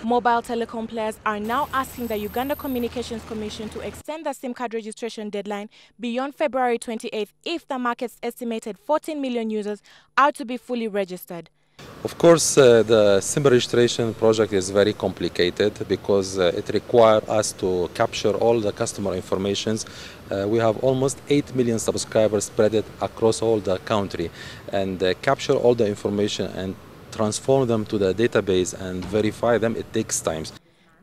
Mobile telecom players are now asking the Uganda Communications Commission to extend the SIM card registration deadline beyond February 28th if the market's estimated 14 million users are to be fully registered. Of course, the SIM registration project is very complicated because it requires us to capture all the customer informations. We have almost 8 million subscribers spread across all the country, and capture all the information and transform them to the database and verify them, it takes time.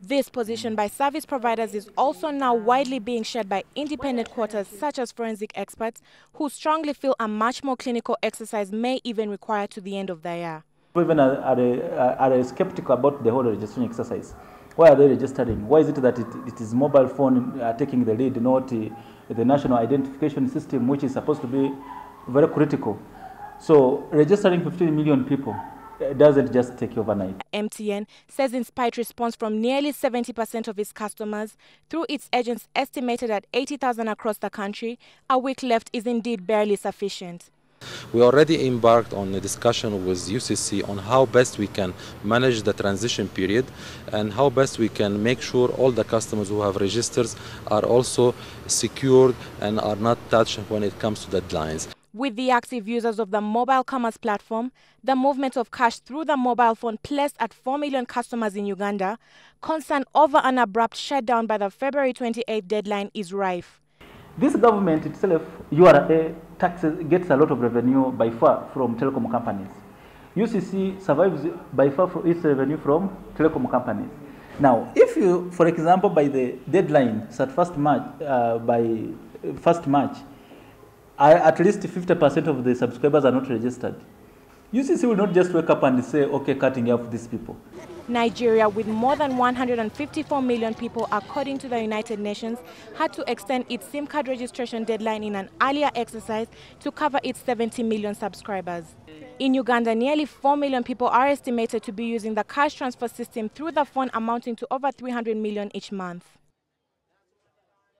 This position by service providers is also now widely being shared by independent quarters such as forensic experts who strongly feel a much more clinical exercise may even require to the end of the year. Even are skeptical about the whole registration exercise. Why are they registering? Why is it that it is mobile phone taking the lead, not the national identification system, which is supposed to be very critical? So registering 15 million people doesn't just take overnight. MTN says in spite response from nearly 70% of its customers, through its agents estimated at 80,000 across the country, a week left is indeed barely sufficient. We already embarked on a discussion with UCC on how best we can manage the transition period and how best we can make sure all the customers who have registered are also secured and are not touched when it comes to deadlines. With the active users of the mobile commerce platform, the movement of cash through the mobile phone placed at 4 million customers in Uganda, concern over an abrupt shutdown by the February 28th deadline is rife. This government itself, URA taxes, gets a lot of revenue by far from telecom companies. UCC survives by far from its revenue from telecom companies. Now, if you, for example, by the deadline at 1st March, at least 50% of the subscribers are not registered, UCC will not just wake up and say, okay, cutting off these people. Nigeria, with more than 154 million people, according to the United Nations, had to extend its SIM card registration deadline in an earlier exercise to cover its 70 million subscribers. In Uganda, nearly 4 million people are estimated to be using the cash transfer system through the phone, amounting to over 300 million each month.